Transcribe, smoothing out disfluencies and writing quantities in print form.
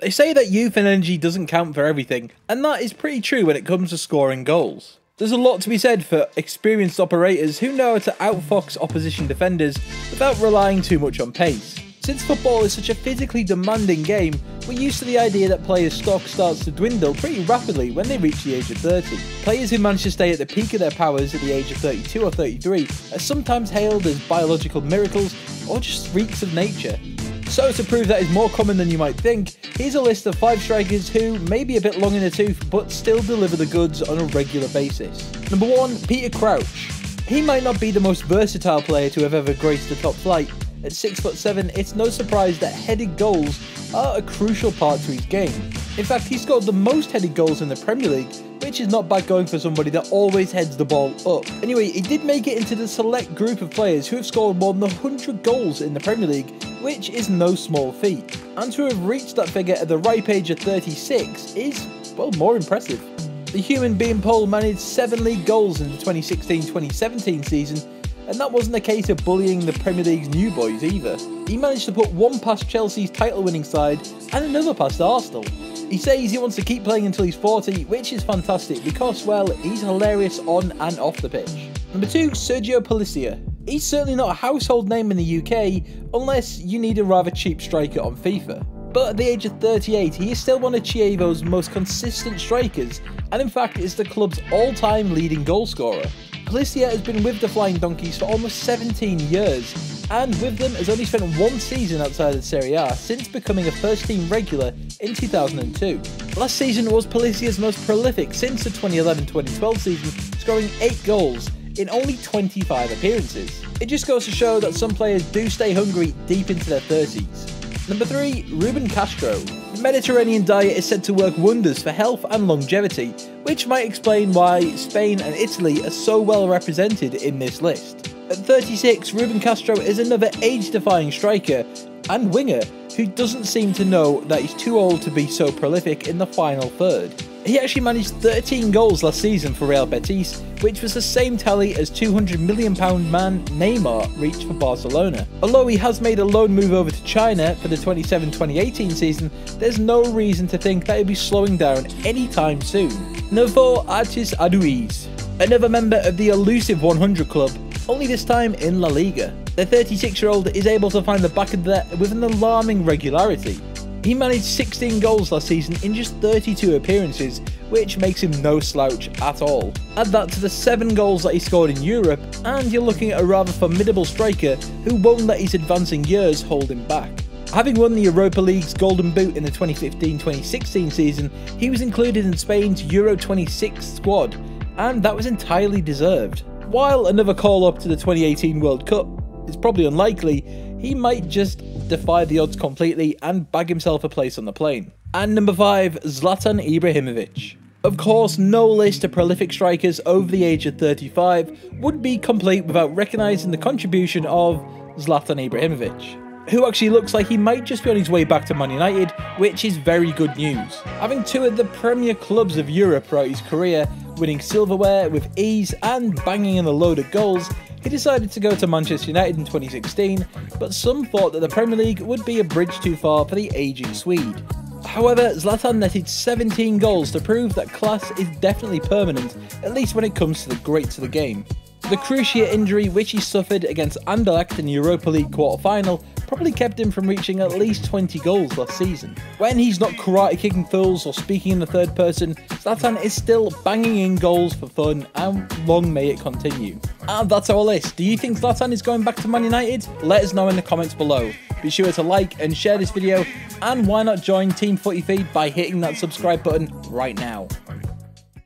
They say that youth and energy doesn't count for everything, and that is pretty true when it comes to scoring goals. There's a lot to be said for experienced operators who know how to outfox opposition defenders without relying too much on pace. Since football is such a physically demanding game, we're used to the idea that players' stock starts to dwindle pretty rapidly when they reach the age of 30. Players who manage to stay at the peak of their powers at the age of 32 or 33 are sometimes hailed as biological miracles or just freaks of nature. So to prove that is more common than you might think, here's a list of 5 strikers who may be a bit long in the tooth but still deliver the goods on a regular basis. Number 1, Peter Crouch. He might not be the most versatile player to have ever graced the top flight. At 6'7", it's no surprise that headed goals are a crucial part to his game. In fact, he scored the most headed goals in the Premier League, which is not bad going for somebody that always heads the ball up. Anyway, he did make it into the select group of players who have scored more than 100 goals in the Premier League, which is no small feat. And to have reached that figure at the ripe age of 36 is, well, more impressive. The human being Pole managed 7 league goals in the 2016-2017 season, and that wasn't a case of bullying the Premier League's new boys either. He managed to put one past Chelsea's title-winning side and another past Arsenal. He says he wants to keep playing until he's 40, which is fantastic because, well, he's hilarious on and off the pitch. Number 2, Sergio Palicia. He's certainly not a household name in the UK unless you need a rather cheap striker on FIFA. But at the age of 38, he is still one of Chievo's most consistent strikers, and in fact is the club's all-time leading goalscorer. Palicia has been with the Flying Donkeys for almost 17 years, and with them has only spent 1 season outside of Serie A since becoming a first-team regular in 2002. Last season was Palicia's most prolific since the 2011-2012 season, scoring 8 goals in only 25 appearances. It just goes to show that some players do stay hungry deep into their 30s. Number 3, Ruben Castro. The Mediterranean diet is said to work wonders for health and longevity, which might explain why Spain and Italy are so well represented in this list. At 36, Ruben Castro is another age-defying striker and winger who doesn't seem to know that he's too old to be so prolific in the final third. He actually managed 13 goals last season for Real Betis, which was the same tally as £200 million man Neymar reached for Barcelona. Although he has made a loan move over to China for the 27-2018 season, there's no reason to think that he'll be slowing down anytime soon. Number 4, Artis Aduiz. Another member of the elusive 100 club, only this time in La Liga. The 36-year-old is able to find the back of the net with an alarming regularity. He managed 16 goals last season in just 32 appearances, which makes him no slouch at all. Add that to the 7 goals that he scored in Europe, and you're looking at a rather formidable striker who won't let his advancing years hold him back. Having won the Europa League's Golden Boot in the 2015-2016 season, he was included in Spain's Euro 26 squad, and that was entirely deserved. While another call-up to the 2018 World Cup is probably unlikely, he might just defy the odds completely and bag himself a place on the plane. And number 5, Zlatan Ibrahimovic. Of course, no list of prolific strikers over the age of 35 would be complete without recognising the contribution of Zlatan Ibrahimovic, who actually looks like he might just be on his way back to Man United, which is very good news. Having toured the premier clubs of Europe throughout his career, winning silverware with ease and banging in a load of goals, he decided to go to Manchester United in 2016, but some thought that the Premier League would be a bridge too far for the ageing Swede. However, Zlatan netted 17 goals to prove that class is definitely permanent, at least when it comes to the greats of the game. The cruciate injury which he suffered against Anderlecht in the Europa League quarter-final probably kept him from reaching at least 20 goals last season. When he's not karate kicking fools or speaking in the third person, Zlatan is still banging in goals for fun, and long may it continue. And that's our list. Do you think Zlatan is going back to Man United? Let us know in the comments below. Be sure to like and share this video, and why not join Team Footy Feed by hitting that subscribe button right now.